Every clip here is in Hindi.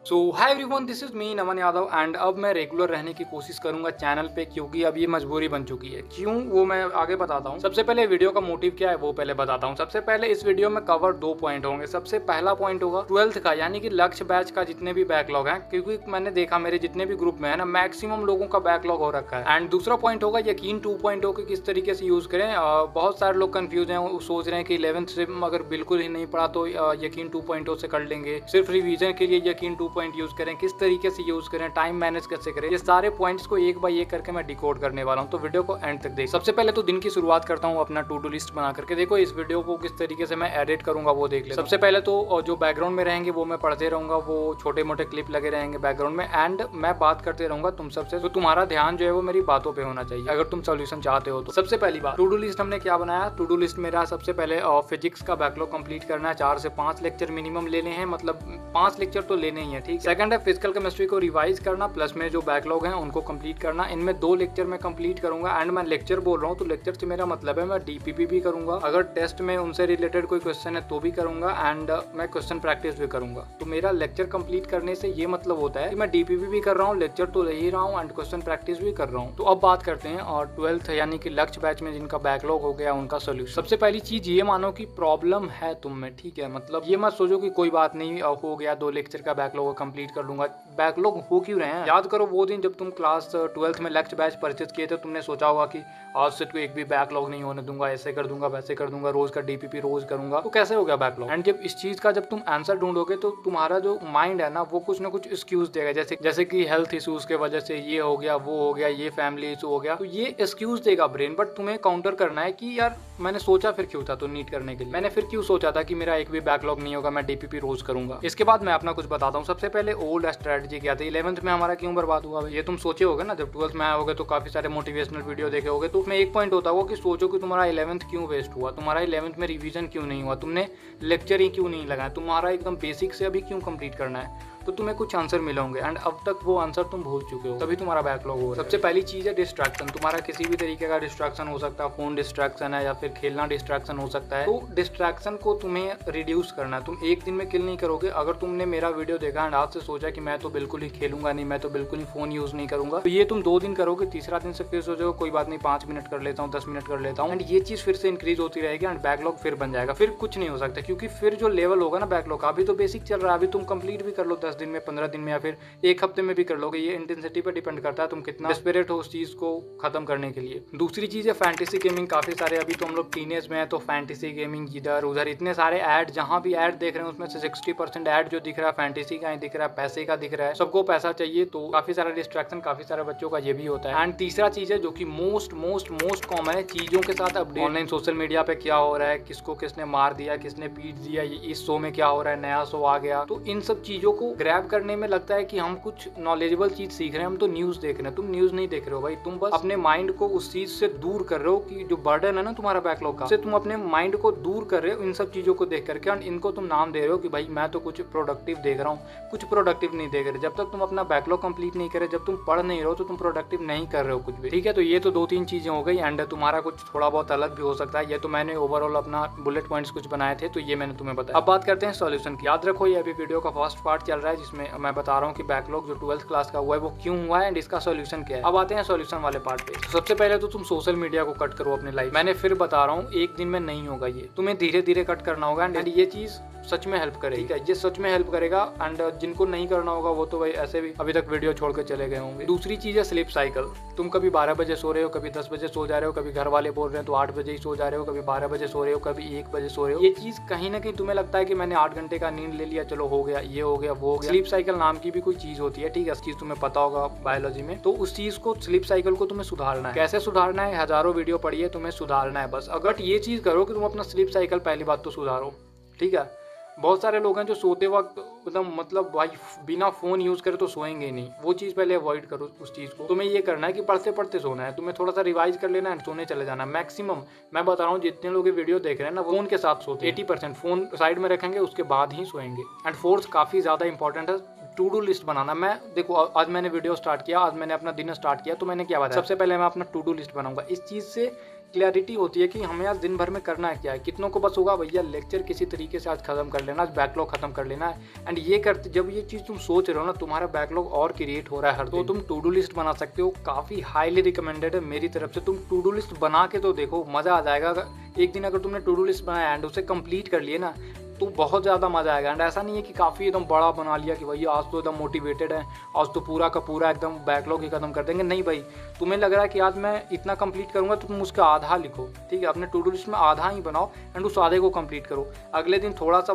So hi everyone, this is me Naman Yadav and अब मैं रेगुलर रहने की कोशिश करूंगा चैनल पे, क्योंकि अब ये मजबूरी बन चुकी है। क्यों, वो मैं आगे बताता हूँ। सबसे पहले वीडियो का मोटिव क्या है वो पहले बताता हूँ। सबसे पहले इस वीडियो में कवर 2 पॉइंट होंगे। सबसे पहला पॉइंट होगा 12th का, यानी कि लक्ष्य बैच का जितने भी बैकलॉग हैं, क्योंकि मैंने देखा मेरे जितने भी ग्रुप में है ना, मैक्सिमम लोगों का बैकलॉग हो रखा है। एंड दूसरा पॉइंट होगा यकीन 2.0 के किस तरीके से यूज करें। बहुत सारे लोग कंफ्यूज हैं, वो सोच रहे हैं कि 11th से अगर बिल्कुल ही नहीं पढ़ा तो यकीन 2.0 से कर लेंगे, सिर्फ रिवीजन के लिए यकीन 2 यूज करें, किस तरीके से यूज करें, टाइम मैनेज कैसे करें। ये सारे पॉइंट्स को एक बाय एक करके मैं डिकोड करने वाला हूं, तो वीडियो को एंड तक देख। सबसे पहले तो दिन की शुरुआत करता हूं अपना टू डू लिस्ट बना करके। देखो इस वीडियो को किस तरीके से मैं एडिट करूंगा वो देख ले। सबसे पहले तो जो बैकग्राउंड में रहेंगे वो मैं पढ़ते रहूंगा, वो छोटे मोटे क्लिप लगे रहेंगे बैकग्राउंड में, एंड मैं बात करते रहूंगा तुम सबसे। तो तुम्हारा ध्यान जो है वो मेरी बातों पे होना चाहिए अगर तुम सोल्यूशन चाहते हो तो। सबसे पहली बात, टू डू लिस्ट हमने क्या बनाया। टू डू लिस्ट मेरा सबसे पहले फिजिक्स का बैकलॉग कंप्लीट करना है। 4 से 5 लेक्चर मिनिमम लेने हैं, मतलब 5 लेक्चर तो लेने ही है, ठीक। सेकंड है फिजिकल केमिस्ट्री को रिवाइज करना, प्लस में जो बैकलॉग है उनको कंप्लीट करना। इनमें 2 लेक्चर में कंप्लीट करूंगा। एंड मैं लेक्चर बोल रहा हूँ तो लेक्चर से मेरा मतलब है मैं डीपीपी भी करूंगा, अगर टेस्ट में उनसे रिलेटेड कोई क्वेश्चन है तो भी करूंगा, एंड मैं क्वेश्चन प्रैक्टिस भी करूंगा। तो मेरा लेक्चर कंप्लीट करने से ये मतलब होता है कि मैं डीपीपी भी कर रहा हूँ, लेक्चर तो ले ही रहा हूँ, एंड क्वेश्चन प्रैक्टिस भी कर रहा हूँ। तो अब बात करते हैं और 12th यानी कि लक्ष्य बैच में जिनका बैकलॉग हो गया उनका सोल्यूशन। सबसे पहली चीज ये मानो कि प्रॉब्लम है तुम में, ठीक है। मतलब ये मत सोचो कि कोई बात नहीं, हो गया 2 लेक्चर का बैकलॉग कंप्लीट कर लूंगा। बैकलॉग हो क्यों रहे हैं, याद करो वो दिन जब तुम क्लास 12th में लक्ष्य बैच परचेज किए थे, तुमने सोचा होगा कि आज से तो एक भी बैकलॉग नहीं होने दूंगा, ऐसे कर दूंगा वैसे कर दूंगा, रोज का डीपीपी रोज करूंगा। तो कैसे हो गया बैकलॉग। एंड जब इस चीज का जब तुम आंसर ढूंढोगे तो तुम्हारा जो माइंड है ना वो कुछ ना कुछ एक्सक्यूज देगा, जैसे कि हेल्थ इश्यूज के वजह से ये हो गया, वो हो गया, ये फैमिली इशू हो गया, तो ये एक्सक्यूज देगा ब्रेन। बट तुम्हें काउंटर करना है कि यार मैंने सोचा फिर क्यों था तो नीट करने के लिए, मैंने फिर क्यों सोचा था कि मेरा एक भी बैकलॉग नहीं होगा, मैं डीपीपी रोज करूंगा। इसके बाद मैं अपना कुछ बताता हूँ। सबसे पहले ओल्ड स्ट्रेटजी क्या थी, 11th में हमारा क्यों बर्बाद हुआ। ये तुम सोचे होगे ना, जब 12th में आए होगे तो काफी सारे मोटिवेशनल वीडियो देखे होगे, तो उसमें एक पॉइंट होता होगा कि सोचो कि तुम्हारा 11th क्यों वेस्ट हुआ, तुम्हारा 11th में रिवीजन क्यों नहीं हुआ, तुमने लेक्चर ही क्यों नहीं लगाया, तुम्हारा एकदम बेसिक से अभी क्यों कंप्लीट करना है। तो तुम्हें कुछ आंसर मिले होंगे एंड अब तक वो आंसर तुम भूल चुके हो, तभी तुम्हारा बैकलॉग हो रहा है। सबसे पहली चीज है डिस्ट्रैक्शन। तुम्हारा किसी भी तरीके का डिस्ट्रैक्शन हो सकता है, फोन डिस्ट्रैक्शन है या फिर खेलना डिस्ट्रैक्शन हो सकता है। तो डिस्ट्रैक्शन को तुम्हें रिड्यूस करना है। तुम एक दिन में किल नहीं करोगे। अगर तुमने मेरा वीडियो देखा एंड आज से सोचा कि मैं तो बिल्कुल ही खेलूंगा नहीं, मैं तो बिल्कुल ही फोन यूज नहीं करूंगा, तो ये तुम 2 दिन करोगे, तीसरा दिन से फिर सोचोगे कोई बात नहीं 5 मिनट कर लेता हूँ, 10 मिनट कर लेता हूँ, एंड ये चीज फिर से इंक्रीज होती रहेगी एंड बैकलॉग फिर बन जाएगा। फिर कुछ नहीं हो सकता, क्योंकि फिर जो लेवल होगा ना बैकलॉग का, अभी तो बेसिक चल रहा है, अभी तुम कंप्लीट भी कर लो 10 दिन में, 15 दिन में, फिर एक हफ्ते में भी कर लोगे। ये इंटेंसिटी पे डिपेंड करता है तुम कितना डेस्परेट हो उस चीज को खत्म करने के लिए। दूसरी चीज है फैंटेसी गेमिंग। काफी सारे अभी तो हम लोग टीनेज में है तो फैंटेसी गेमिंग इधर उधर इतने सारे ऐड, जहां भी ऐड देख रहे हैं उसमें से 60% ऐड जो दिख रहा है फैंटेसी का ही दिख रहा है, पैसे का दिख रहा है। सबको पैसा चाहिए, तो काफी सारा डिस्ट्रैक्शन काफी सारे बच्चों का ये भी होता है। एंड तीसरा चीज है जो कि मोस्ट मोस्ट मोस्ट कॉमन है, चीजों के साथ अपडेट। ऑनलाइन सोशल मीडिया पे क्या हो रहा है, किसको किसने मार दिया, किसने पीट दिया, इस शो में क्या हो रहा है, नया शो आ गया, तो इन सब चीजों को ग्रैब करने में लगता है कि हम कुछ नॉलेजेबल चीज सीख रहे हैं, हम तो न्यूज देख रहे हैं। तुम न्यूज नहीं देख रहे हो भाई, तुम बस अपने माइंड को उस चीज से दूर कर रहे हो कि जो बर्डन है ना तुम्हारा बैकलॉग का, से तुम अपने माइंड को दूर कर रहे हो इन सब चीजों को देख करके, और इनको तुम नाम दे रहे हो कि भाई मैं तो कुछ प्रोडक्टिव देख रहा हूँ। कुछ प्रोडक्टिव नहीं देख रहे। जब तक तुम अपना बैकलॉग कंप्लीट नहीं करे, जब तुम पढ़ नहीं रहे हो, तो तुम प्रोडक्टिव नहीं कर रहे हो कुछ भी, ठीक है। तो ये तो 2-3 चीजें हो गई, एंड तुम्हारा कुछ थोड़ा बहुत अलग भी हो सकता है। ये तो मैंने ओवरऑल अपना बुलेट पॉइंट्स कुछ बनाए थे, तो ये मैंने तुम्हें बताया। अब बात करते हैं सॉल्यूशन की। याद रखो ये अभी वीडियो का फर्स्ट पार्ट चल रहा है, जिसमें मैं बता रहा हूँ कि बैकलॉग जो 12th क्लास का हुआ है वो क्यों हुआ है एंड इसका सॉल्यूशन क्या है। अब आते हैं सॉल्यूशन वाले पार्ट पे। तो सबसे पहले तो तुम सोशल मीडिया को कट करो अपनी लाइफ। मैंने फिर बता रहा हूँ एक दिन में नहीं होगा, ये तुम्हें धीरे धीरे कट करना होगा, एंड ये चीज सच में हेल्प करेगी, ठीक है। ये सच में हेल्प करेगा, एंड जिनको नहीं करना होगा वो तो भाई ऐसे भी अभी तक वीडियो छोड़ के चले गए होंगे। दूसरी चीज है स्लीप साइकिल। तुम कभी 12 बजे सो रहे हो, कभी 10 बजे सो जा रहे हो, कभी घर वाले बोल रहे हैं तो 8 बजे ही सो जा रहे हो, कभी 12 बजे सो रहे हो, कभी 1 बजे सो रहे हो। ये चीज कहीं ना कहीं तुम्हें लगता है कि मैंने 8 घंटे का नींद ले लिया, चलो हो गया, ये हो गया, वो हो गया। स्लीप साइकिल नाम की भी कोई चीज होती है, ठीक है। इस चीज तुम्हें पता होगा बायोलॉजी में। तो उस चीज को, स्लीप साइकिल को तुम्हें सुधारना है। कैसे सुधारना है, हजारों वीडियो पढ़िए, तुम्हें सुधारना है बस। अगर ये चीज करो कि तुम अपना स्लीप साइकिल पहली बात तो सुधारो, ठीक है। बहुत सारे लोग हैं जो सोते वक्त एकदम मतलब भाई बिना फोन यूज करे तो सोएंगे ही नहीं। वो चीज पहले अवॉइड करो उस चीज को। तुम्हें ये करना है कि पढ़ते पढ़ते सोना है, तुम्हें थोड़ा सा रिवाइज कर लेना है, सोने चले जाना। मैक्सिमम मैं बता रहा हूँ जितने लोग ये वीडियो देख रहे हैं ना, फोन के साथ सोते 80% फोन साइड में रखेंगे, उसके बाद ही सोएंगे। एंड फोर्थ काफी ज्यादा इंपॉर्टेंट है, टू डू लिस्ट बनाना। मैं देखो आज मैंने वीडियो स्टार्ट किया, आज मैंने अपना दिन स्टार्ट किया, तो मैंने क्या बताया, सबसे पहले मैं अपना टू डू लिस्ट बनाऊंगा। इस चीज़ से क्लैरिटी होती है कि हमें आज दिन भर में करना है क्या है। कितनों को बस होगा भैया लेक्चर किसी तरीके से आज खत्म कर लेना, आज बैकलॉग खत्म कर लेना है। एंड ये करते जब ये चीज़ तुम सोच रहे हो ना, तुम्हारा बैकलॉग और क्रिएट हो रहा है हर दिन, तो तुम टू डू लिस्ट बना सकते हो। काफ़ी हाईली रिकमेंडेड है मेरी तरफ से। तुम टू डू लिस्ट बना के तो देखो, मज़ा आ जाएगा। एक दिन अगर तुमने टू डू लिस्ट बनाया एंड उसे कंप्लीट कर लिए ना, तो बहुत ज़्यादा मज़ा आएगा। एंड ऐसा नहीं है कि काफ़ी एकदम बड़ा बना लिया कि भैया आज तो एकदम मोटिवेटेड है, आज तो पूरा का पूरा एकदम बैकलॉग ही खत्म कर देंगे। नहीं भाई, तुम्हें लग रहा है कि आज मैं इतना कंप्लीट करूँगा तो तुम उसका आधा लिखो, ठीक है। अपने टू डू लिस्ट में आधा ही बनाओ एंड उस आधे को कंप्लीट करो। अगले दिन थोड़ा सा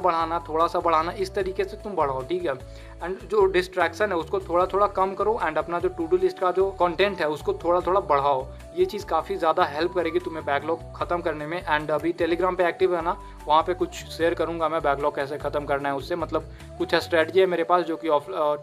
बढ़ाना, इस तरीके से तुम बढ़ाओ, ठीक है। एंड जो डिस्ट्रैक्शन है उसको थोड़ा थोड़ा कम करो एंड अपना जो टू डू लिस्ट का जो कंटेंट है उसको थोड़ा थोड़ा बढ़ाओ। ये चीज़ काफ़ी ज़्यादा हेल्प करेगी तुम्हें बैकलॉग खत्म करने में। एंड अभी टेलीग्राम पे एक्टिव है ना, वहाँ पे कुछ शेयर करूँगा मैं बैकलॉग कैसे खत्म करना है उससे, मतलब कुछ स्ट्रेटजी है मेरे पास जो कि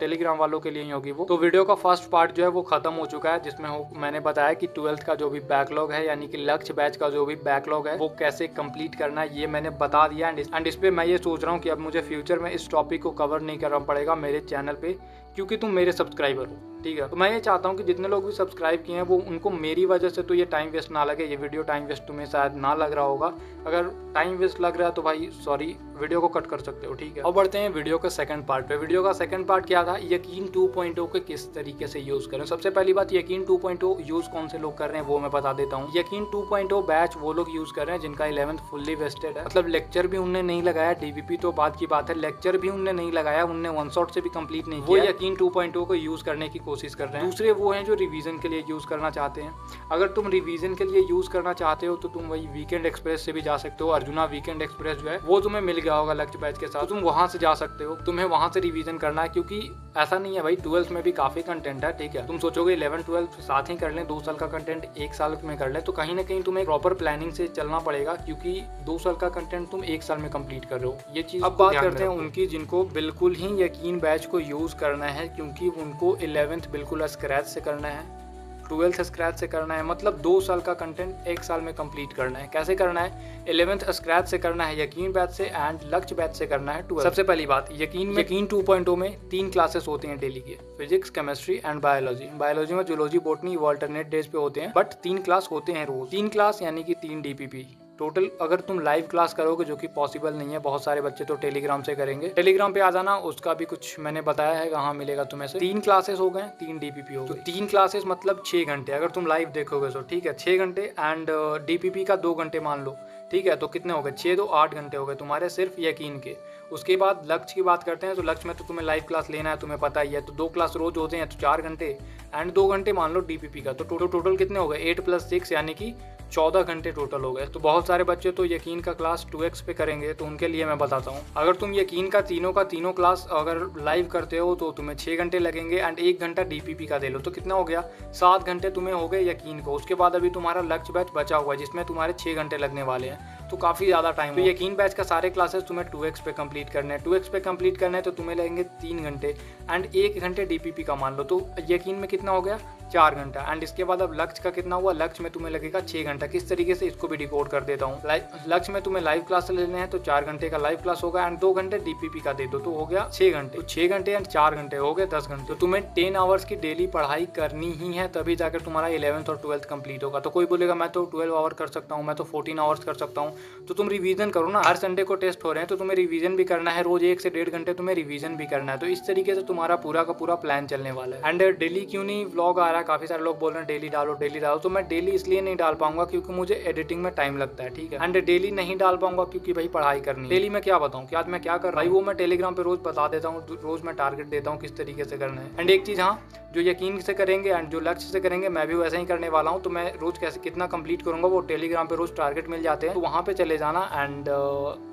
टेलीग्राम वालों के लिए ही होगी वो। तो वीडियो का फर्स्ट पार्ट जो है वो खत्म हो चुका है, जिसमें मैंने बताया कि 12th का जो भी बैकलॉग है, यानी कि लक्ष्य बैच का जो भी बैकलॉग है वो कैसे कंप्लीट करना है, ये मैंने बता दिया। एंड इस पे मैं ये सोच रहा हूँ कि अब मुझे फ्यूचर में इस टॉपिक को कवर नहीं करना पड़ेगा मेरे चैनल पे, क्योंकि तुम मेरे सब्सक्राइबर हो, ठीक है। तो मैं ये चाहता हूँ कि जितने लोग भी सब्सक्राइब किए हैं वो उनको मेरी वजह से तो ये टाइम वेस्ट ना लगे। ये वीडियो टाइम वेस्ट तुम्हें शायद ना लग रहा होगा। अगर टाइम वेस्ट लग रहा है तो भाई सॉरी, वीडियो को कट कर सकते हो, ठीक है। अब बढ़ते हैं वीडियो के सेकंड पार्ट पे। वीडियो का सेकंड पार्ट क्या था, यकीन 2.0 के किस तरीके से यूज़ करें। सबसे पहली बात, यकीन 2.0 यूज़ कौन से लोग कर रहे हैं वो मैं बता देता हूँ। यकीन 2.0 बैच वो लोग यूज़ कर रहे हैं जिनका 11th फुल्ली वेस्टेड है, मतलब लेक्चर भी उनने नहीं लगाया, डीवीपी तो बात की बात है, लेक्चर भी उनने नहीं लगाया, उनने वन शॉट से भी कंप्लीट नहीं किया। वो यकीन 2.0 को यूज़ करने की कोशिश कर रहे हैं। दूसरे वो हैं जो रिवीजन के लिए यूज़ करना चाहते हैं। अगर तुम रिवीजन के लिए यूज़ करना चाहते हो तो तुम वही वीकेंड एक्सप्रेस से भी जा सकते हो। अर्जुना वीकेंड एक्सप्रेस जो है वो तुम्हें मिल गया होगा लक्ष्य बैच के साथ, तो तुम वहाँ से जा सकते हो। तुम्हें वहाँ से रिवीजन करना है, क्योंकि ऐसा नहीं है भाई, 12th में भी काफ़ी कंटेंट है, ठीक है। तुम सोचोगे 11th 12th साथ ही कर लें, 2 साल का कंटेंट 1 साल में कर लें, तो कहीं ना कहीं तुम्हें प्रॉपर प्लानिंग से चलना पड़ेगा, क्योंकि 2 साल का कंटेंट तुम 1 साल में कंप्लीट कर रहे हो। ये चीज़ अब बात करते हैं उनकी जिनको बिल्कुल ही यकीन बैच को यूज़ करना है, क्योंकि उनको 11th बिल्कुल स्क्रैच से करना है, 12th स्क्रैच से करना है, मतलब 2 साल का कंटेंट 1 साल में कंप्लीट करना है। कैसे करना है, 11th स्क्रैच से करना है यकीन बैच से, एंड लक्ष्य बैच से करना है 12th। सबसे पहली बात, यकीन 2.0 में 3 क्लासेस होते हैं डेली के, physics, chemistry and biology. Biology में जूलॉजी, बॉटनी वो अल्टरनेट डेज पे होते हैं, बट 3 क्लास होते हैं रोज। 3 क्लास यानी कि 3 DPP टोटल। अगर तुम लाइव क्लास करोगे, जो कि पॉसिबल नहीं है, बहुत सारे बच्चे तो टेलीग्राम से करेंगे, टेलीग्राम पे आ जाना, उसका भी कुछ मैंने बताया है कहाँ मिलेगा तुम्हें से। 3 क्लासेस हो गए, 3 DPP हो गए, तो 3 क्लासेस मतलब 6 घंटे अगर तुम लाइव देखोगे तो, ठीक है। 6 घंटे एंड DPP का 2 घंटे मान लो, ठीक है। तो कितने हो गए, 6 2 8 घंटे हो गए तुम्हारे सिर्फ यकीन के। उसके बाद लक्ष्य की बात करते हैं, तो लक्ष्य में तो तुम्हें लाइव क्लास लेना है, तुम्हें पता ही है, तो 2 क्लास रोज होते हैं, तो 4 घंटे एंड 2 घंटे मान लो DPP का, तो टोटल कितने हो गए, 8 + 6 यानी कि 14 घंटे टोटल हो गए। तो बहुत सारे बच्चे तो यकीन का क्लास 2x पे करेंगे, तो उनके लिए मैं बताता हूँ, अगर तुम यकीन का तीनों क्लास अगर लाइव करते हो तो तुम्हें 6 घंटे लगेंगे एंड 1 घंटा DPP का दे लो, तो कितना हो गया, 7 घंटे तुम्हें हो गए यकीन को। उसके बाद अभी तुम्हारा लक्ष्य बैच बचा हुआ है जिसमें तुम्हारे 6 घंटे लगने वाले हैं, तो काफ़ी ज़्यादा टाइम। तो यकीन बैच का सारे क्लासेस तुम्हें 2x पे कंप्लीट करने हैं। 2x पे कंप्लीट करना है तो तुम्हें लगेंगे 3 घंटे एंड 1 घंटे DPP का मान लो, तो यकीन में कितना हो गया, 4 घंटा। एंड इसके बाद अब लक्ष्य का कितना हुआ, लक्ष्य में तुम्हें लगेगा 6 घंटा। किस तरीके से, इसको भी डिकोड कर देता हूँ। लक्ष्य में तुम्हें लाइव क्लास लेने हैं तो 4 घंटे का लाइव क्लास होगा एंड 2 घंटे DPP का दे दो, तो हो गया 6 घंटे। तो 6 घंटे एंड 4 घंटे हो गए 10 घंटे। तो तुम्हें 10 आवर्स की डेली पढ़ाई करनी ही है, तभी जाकर तुम्हारा 11th और 12th कंप्लीट होगा। तो कोई बोलेगा मैं तो 12 आवर कर सकता हूँ, मैं तो 14 आवर्स कर सकता हूँ, तो तुम रिवीजन करो ना। हर संडे को टेस्ट हो रहे हैं तो तुम्हें रिवीजन भी करना है, रोज 1 से 1.5 घंटे तुम्हें रिवीजन भी करना है। तो इस तरीके से तुम्हारा पूरा का पूरा प्लान चलने वाला है। एंड डेली क्यों नहीं व्लॉग आ रहा है, काफी सारे लोग बोल रहे हैं डेली डालो, तो मैं डेली इसलिए नहीं डाल पाऊंगा क्योंकि मुझे एडिटिंग में टाइम लगता है, ठीक है। एंड डेली नहीं डाल पाऊंगा क्योंकि भाई पढ़ाई करनी है। डेली मैं क्या बताऊं कि आज मैं क्या कर रहा हूं, वो मैं टेलीग्राम पे रोज बता देता हूँ, रोज मैं टारगेट देता हूँ किस तरीके से करना है। एंड एक चीज, हाँ, जो यकीन से करेंगे एंड जो लक्ष्य से करेंगे मैं भी वैसा ही करने वाला हूँ। तो मैं रोज कैसे कितना कंप्लीट करूंगा वो टेलीग्राम पे रोज टारगेट मिल जाते हैं, तो वहाँ पे चले जाना। एंड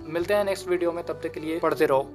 मिलते हैं नेक्स्ट वीडियो में, तब तक के लिए पढ़ते रहो।